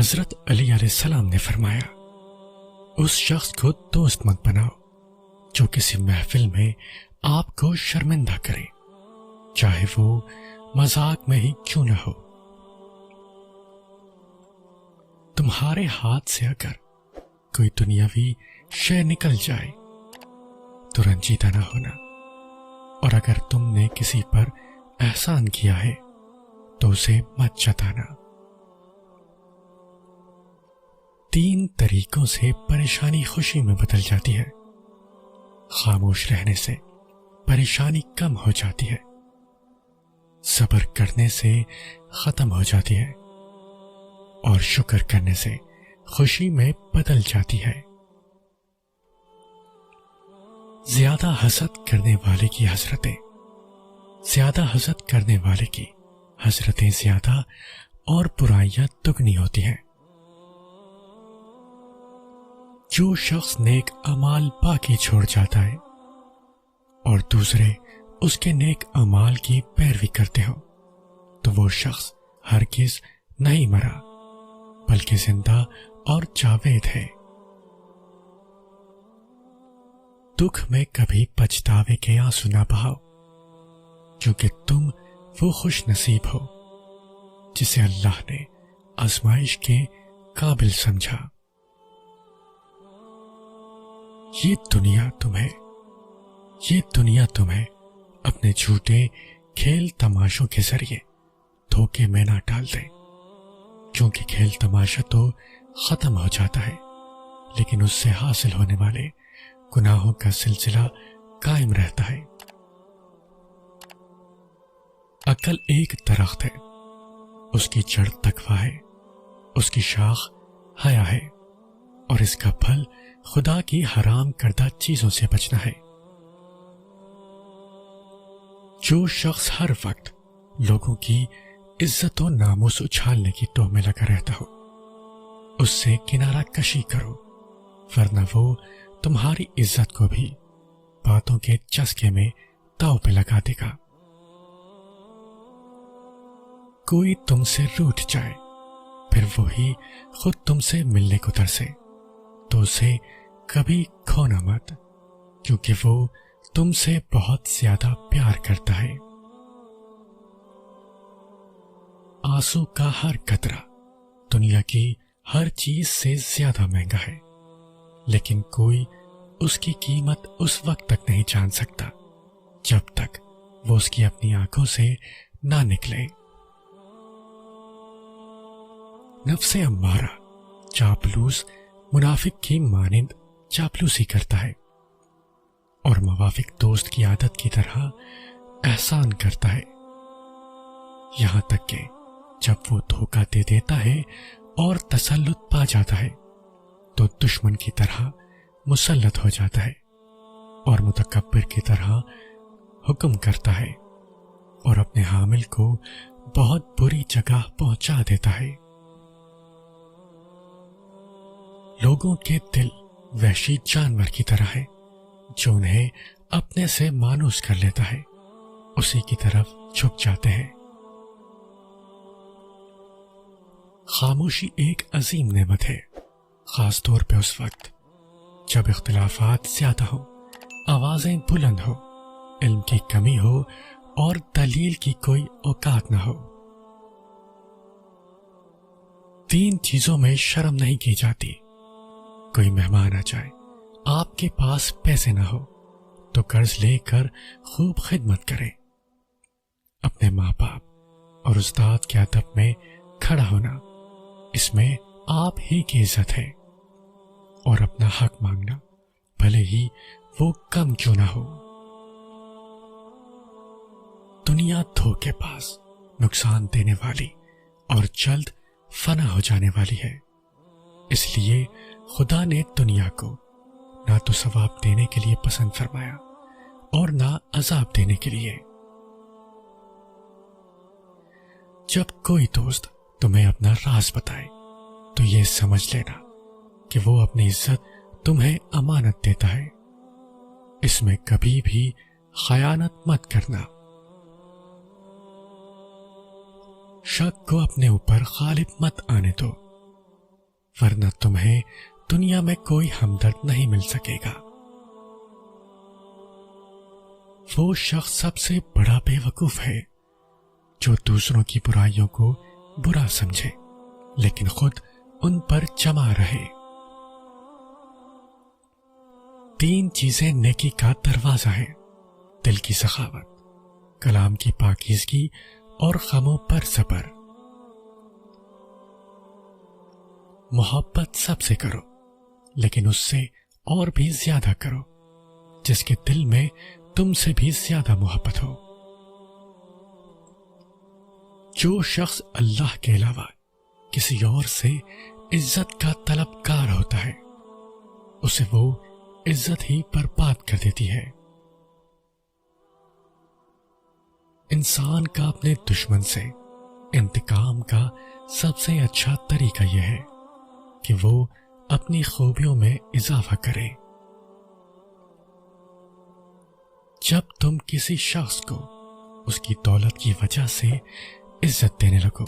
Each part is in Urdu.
حضرت علی علیہ السلام نے فرمایا، اس شخص کو دوست مت بناؤ جو کسی محفل میں آپ کو شرمندہ کرے، چاہے وہ مذاق میں ہی کیوں نہ ہو۔ تمہارے ہاتھ سے اگر کوئی دنیاوی شے نکل جائے تو رنجیدہ نہ ہونا، اور اگر تم نے کسی پر احسان کیا ہے تو اسے مت جتانا۔ 3 طریقوں سے پریشانی خوشی میں بدل جاتی ہے۔ خاموش رہنے سے پریشانی کم ہو جاتی ہے، صبر کرنے سے ختم ہو جاتی ہے، اور شکر کرنے سے خوشی میں بدل جاتی ہے۔ زیادہ حسد کرنے والے کی حسرتیں زیادہ اور برائیاں دگنی ہوتی ہیں۔ جو شخص نیک اعمال باقی چھوڑ جاتا ہے اور دوسرے اس کے نیک اعمال کی پیروی کرتے ہو تو وہ شخص ہرگز نہیں مرا بلکہ زندہ اور جاوید ہے۔ دکھ میں کبھی پچھتاوے کے آنسو نہ بہاؤ، کیونکہ تم وہ خوش نصیب ہو جسے اللہ نے آزمائش کے قابل سمجھا۔ یہ دنیا تمہیں اپنے جھوٹے کھیل تماشوں کے ذریعے دھوکے میں نہ ڈال دے، کیونکہ کھیل تماشا تو ختم ہو جاتا ہے، لیکن اس سے حاصل ہونے والے گناہوں کا سلسلہ قائم رہتا ہے۔ عقل ایک درخت ہے، اس کی جڑ تقویٰ ہے، اس کی شاخ حیا ہے، اور اس کا پھل خدا کی حرام کردہ چیزوں سے بچنا ہے۔ جو شخص ہر وقت لوگوں کی عزت و ناموس اچھالنے کی ٹوہ میں لگا رہتا ہو، اس سے کنارہ کشی کرو، ورنہ وہ تمہاری عزت کو بھی باتوں کے چسکے میں داؤ پہ لگا دے گا۔ کوئی تم سے روٹھ جائے پھر وہی خود تم سے ملنے کو ترسے تو اسے کبھی کھونا مت، کیونکہ وہ تم سے بہت زیادہ پیار کرتا ہے۔ آنسو کا ہر قطرہ دنیا کی ہر چیز سے زیادہ مہنگا ہے، لیکن کوئی اس کی قیمت اس وقت تک نہیں جان سکتا جب تک وہ اس کی اپنی آنکھوں سے نہ نکلے۔ نفس امارہ چاپلوس منافق کی مانند چاپلوسی کرتا ہے، اور موافق دوست کی عادت کی طرح احسان کرتا ہے، یہاں تک کہ جب وہ دھوکہ دے دیتا ہے اور تسلط پا جاتا ہے تو دشمن کی طرح مسلط ہو جاتا ہے اور متکبر کی طرح حکم کرتا ہے اور اپنے حامل کو بہت بری جگہ پہنچا دیتا ہے۔ لوگوں کے دل وحشی جانور کی طرح ہے جو انہیں اپنے سے مانوس کر لیتا ہے، اسی کی طرف جھک جاتے ہیں۔ خاموشی ایک عظیم نعمت ہے، خاص طور پہ اس وقت جب اختلافات زیادہ ہوں، آوازیں بلند ہو، علم کی کمی ہو اور دلیل کی کوئی اوقات نہ ہو۔ 3 چیزوں میں شرم نہیں کی جاتی۔ کوئی مہمان آ جائے، آپ کے پاس پیسے نہ ہو تو قرض لے کر خوب خدمت کریں۔ اپنے ماں باپ اور استاد کے ادب میں کھڑا ہونا، اس میں آپ ہی کی عزت ہے، اور اپنا حق مانگنا بھلے ہی وہ کم کیوں نہ ہو۔ دنیا دھوکے باز، نقصان دینے والی اور جلد فنا ہو جانے والی ہے، اس لیے خدا نے دنیا کو نہ تو ثواب دینے کے لیے پسند فرمایا اور نہ عذاب دینے کے لیے۔ جب کوئی دوست تمہیں اپنا راز بتائے تو یہ سمجھ لینا کہ وہ اپنی عزت تمہیں امانت دیتا ہے، اس میں کبھی بھی خیانت مت کرنا۔ شک کو اپنے اوپر غالب مت آنے دو، ورنہ تمہیں دنیا میں کوئی ہمدرد نہیں مل سکے گا۔ وہ شخص سب سے بڑا بے وقوف ہے جو دوسروں کی برائیوں کو برا سمجھے لیکن خود ان پر جمع رہے۔ 3 چیزیں نیکی کا دروازہ ہیں: دل کی سخاوت، کلام کی پاکیزگی اور غموں پر صبر۔ محبت سب سے کرو لیکن اس سے اور بھی زیادہ کرو جس کے دل میں تم سے بھی زیادہ محبت ہو۔ جو شخص اللہ کے علاوہ کسی اور سے عزت کا طلبگار ہوتا ہے اسے وہ عزت ہی برباد کر دیتی ہے۔ انسان کا اپنے دشمن سے انتقام کا سب سے اچھا طریقہ یہ ہے کہ وہ اپنی خوبیوں میں اضافہ کرے۔ جب تم کسی شخص کو اس کی دولت کی وجہ سے عزت دینے لگو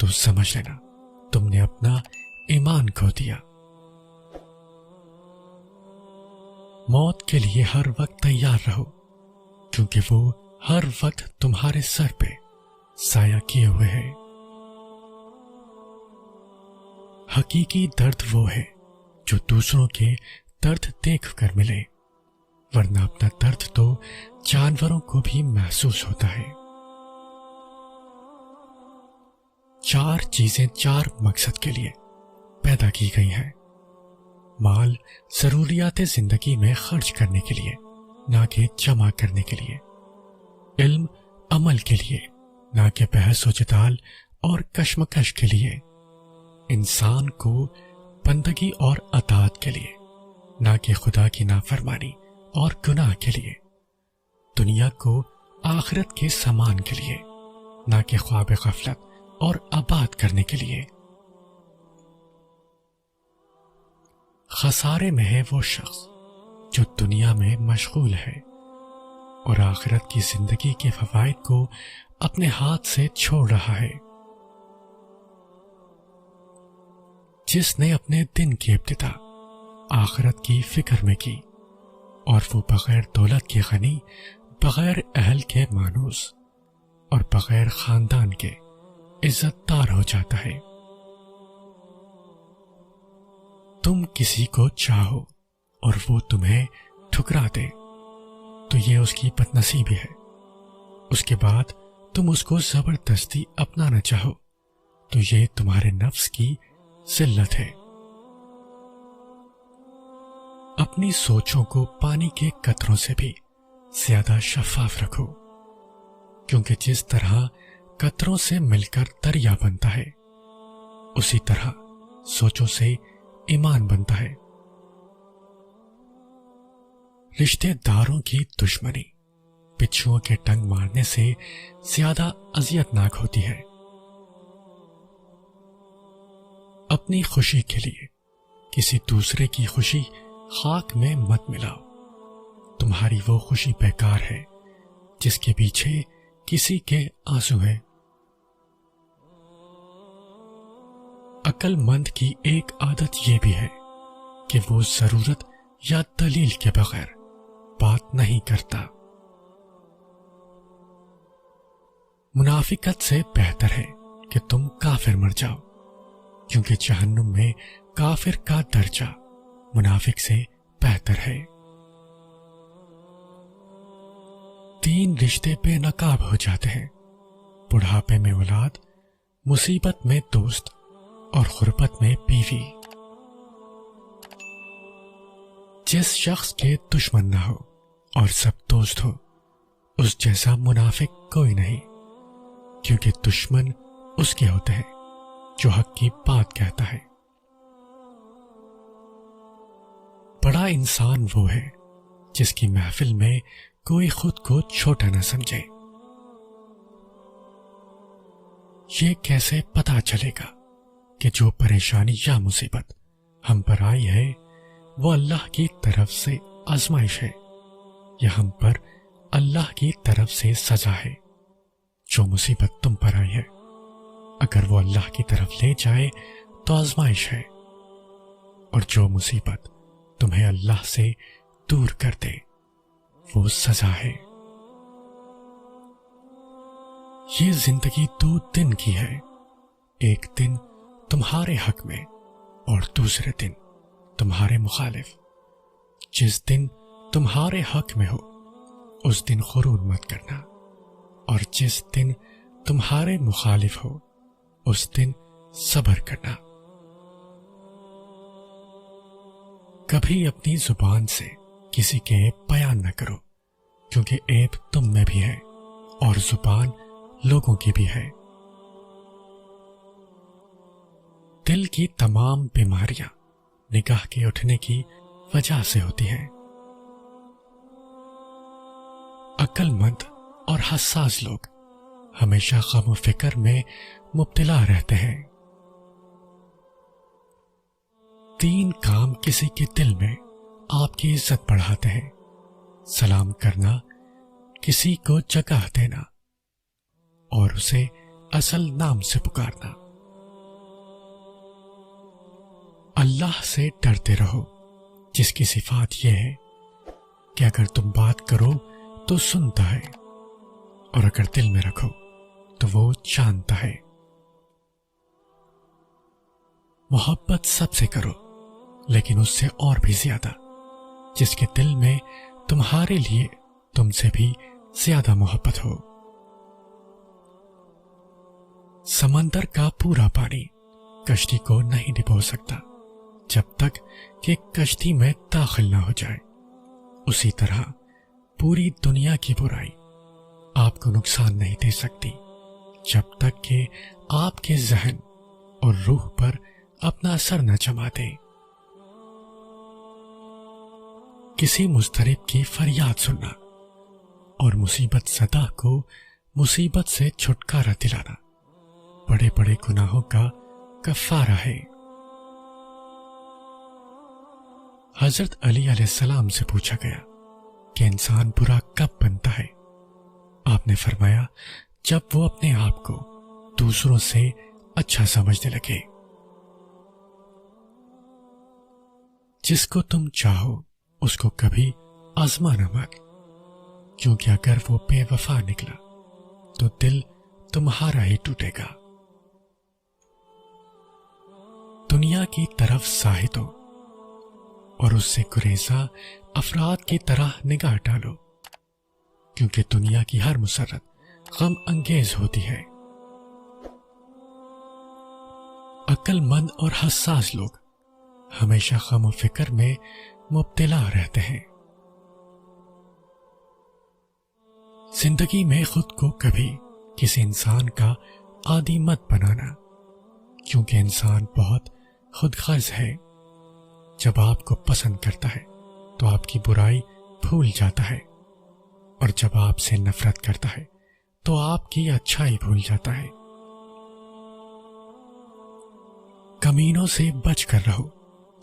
تو سمجھ لینا تم نے اپنا ایمان کھو دیا۔ موت کے لیے ہر وقت تیار رہو کیونکہ وہ ہر وقت تمہارے سر پہ سایہ کیے ہوئے ہے۔ حقیقی درد وہ ہے جو دوسروں کے درد دیکھ کر ملے، ورنہ اپنا درد تو جانوروں کو بھی محسوس ہوتا ہے۔ 4 چیزیں 4 مقصد کے لیے پیدا کی گئی ہیں: مال ضروریات زندگی میں خرچ کرنے کے لیے نہ کہ جمع کرنے کے لیے، علم عمل کے لیے نہ کہ بحث و جدال اور کشمکش کے لیے، انسان کو بندگی اور اطاعت کے لیے نہ کہ خدا کی نافرمانی اور گناہ کے لیے، دنیا کو آخرت کے سامان کے لیے نہ کہ خواب غفلت اور آباد کرنے کے لیے۔ خسارے میں ہے وہ شخص جو دنیا میں مشغول ہے اور آخرت کی زندگی کے فوائد کو اپنے ہاتھ سے چھوڑ رہا ہے۔ جس نے اپنے دن کی ابتدا آخرت کی فکر میں کی اور وہ بغیر دولت کے غنی، بغیر اہل کے مانوس اور بغیر خاندان کے عزت دار ہو جاتا ہے۔ تم کسی کو چاہو اور وہ تمہیں ٹھکرا دے تو یہ اس کی بدنصیبی ہے۔ اس کے بعد تم اس کو زبردستی اپنانا چاہو تو یہ تمہارے نفس کی ذلت ہے۔ اپنی سوچوں کو پانی کے قطروں سے بھی زیادہ شفاف رکھو، کیونکہ جس طرح قطروں سے مل کر دریا بنتا ہے اسی طرح سوچوں سے ایمان بنتا ہے۔ رشتے داروں کی دشمنی بچھوؤں کے ٹنگ مارنے سے زیادہ اذیت ناک ہوتی ہے۔ اپنی خوشی کے لیے کسی دوسرے کی خوشی خاک میں مت ملاؤ، تمہاری وہ خوشی بیکار ہے جس کے پیچھے کسی کے آنسو ہیں۔ عقل مند کی ایک عادت یہ بھی ہے کہ وہ ضرورت یا دلیل کے بغیر بات نہیں کرتا۔ منافقت سے بہتر ہے کہ تم کافر مر جاؤ، کیونکہ جہنم میں کافر کا درجہ منافق سے بہتر ہے۔ 3 رشتے بے نقاب ہو جاتے ہیں: بڑھاپے میں اولاد، مصیبت میں دوست اور غربت میں بیوی۔ جس شخص کے دشمن نہ ہو اور سب دوست ہو اس جیسا منافق کوئی نہیں، کیونکہ دشمن اس کے ہوتے ہیں جو حق کی بات کہتا ہے۔ بڑا انسان وہ ہے جس کی محفل میں کوئی خود کو چھوٹا نہ سمجھے۔ یہ کیسے پتا چلے گا کہ جو پریشانی یا مصیبت ہم پر آئی ہے وہ اللہ کی طرف سے آزمائش ہے یا ہم پر اللہ کی طرف سے سزا ہے؟ جو مصیبت تم پر آئی ہے اگر وہ اللہ کی طرف لے جائے تو آزمائش ہے، اور جو مصیبت تمہیں اللہ سے دور کر دے وہ سزا ہے۔ یہ زندگی 2 دن کی ہے، ایک دن تمہارے حق میں اور دوسرے دن تمہارے مخالف۔ جس دن تمہارے حق میں ہو اس دن غرور مت کرنا، اور جس دن تمہارے مخالف ہو اس دن صبر کرنا۔ کبھی اپنی زبان سے کسی کے عیب بیان نہ کرو، کیونکہ عیب تم میں بھی ہے اور زبان لوگوں کی بھی ہے۔ دل کی تمام بیماریاں نگاہ کے اٹھنے کی وجہ سے ہوتی ہیں۔ عقل مند اور حساس لوگ ہمیشہ غم و فکر میں مبتلا رہتے ہیں۔ 3 کام کسی کے دل میں آپ کی عزت بڑھاتے ہیں: سلام کرنا، کسی کو جگہ دینا اور اسے اصل نام سے پکارنا۔ اللہ سے ڈرتے رہو، جس کی صفات یہ ہے کہ اگر تم بات کرو تو سنتا ہے، اور اگر دل میں رکھو تو وہ جانتا ہے۔ محبت سب سے کرو، لیکن اس سے اور بھی زیادہ جس کے دل میں تمہارے لیے تم سے بھی زیادہ محبت ہو۔ سمندر کا پورا پانی کشتی کو نہیں ڈبو سکتا جب تک کہ کشتی میں داخل نہ ہو جائے۔ اسی طرح پوری دنیا کی برائی آپ کو نقصان نہیں دے سکتی جب تک کہ آپ کے ذہن اور روح پر اپنا اثر نہ جما دے۔ کسی مضطرب کی فریاد سننا اور مصیبت زدہ کو مصیبت سے چھٹکارا دلانا بڑے بڑے گناہوں کا کفارہ ہے۔ حضرت علی علیہ السلام سے پوچھا گیا کہ انسان برا کب بنتا ہے؟ آپ نے فرمایا جب وہ اپنے آپ کو دوسروں سے اچھا سمجھنے لگے۔ جس کو تم چاہو اس کو کبھی آزمانا مت، کیونکہ اگر وہ بے وفا نکلا تو دل تمہارا ہی ٹوٹے گا۔ دنیا کی طرف زاہد ہو اور اس سے گریزاں افراد کی طرح نگاہ ڈالو، کیونکہ دنیا کی ہر مسرت غم انگیز ہوتی ہے۔ عقل مند اور حساس لوگ ہمیشہ غم و فکر میں مبتلا رہتے ہیں۔ زندگی میں خود کو کبھی کسی انسان کا عادی مت بنانا، کیونکہ انسان بہت خود غرض ہے۔ جب آپ کو پسند کرتا ہے تو آپ کی برائی بھول جاتا ہے، اور جب آپ سے نفرت کرتا ہے تو آپ کی اچھائی بھول جاتا ہے۔ کمینوں سے بچ کر رہو،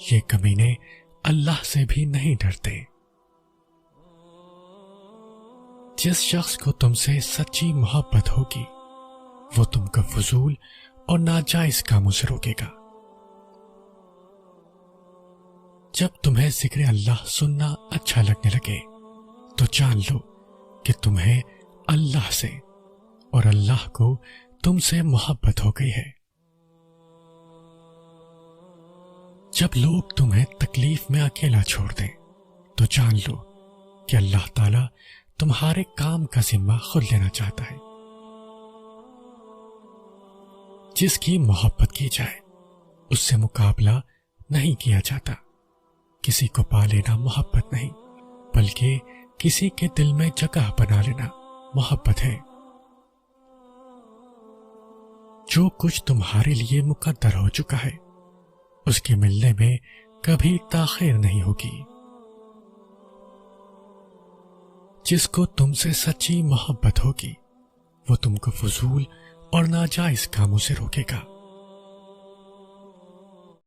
یہ کمینے اللہ سے بھی نہیں ڈرتے۔ جس شخص کو تم سے سچی محبت ہوگی وہ تم کو فضول اور ناجائز کاموں سے روکے گا۔ جب تمہیں ذکر اللہ سننا اچھا لگنے لگے تو جان لو کہ تمہیں اللہ سے اور اللہ کو تم سے محبت ہو گئی ہے۔ جب لوگ تمہیں تکلیف میں اکیلا چھوڑ دیں تو جان لو کہ اللہ تعالیٰ تمہارے کام کا ذمہ خود لینا چاہتا ہے۔ جس کی محبت کی جائے اس سے مقابلہ نہیں کیا جاتا۔ کسی کو پا لینا محبت نہیں، بلکہ کسی کے دل میں جگہ بنا لینا محبت ہے۔ جو کچھ تمہارے لیے مقدر ہو چکا ہے اس کے ملنے میں کبھی تاخیر نہیں ہوگی۔ جس کو تم سے سچی محبت ہوگی وہ تم کو فضول اور ناجائز کاموں سے روکے گا۔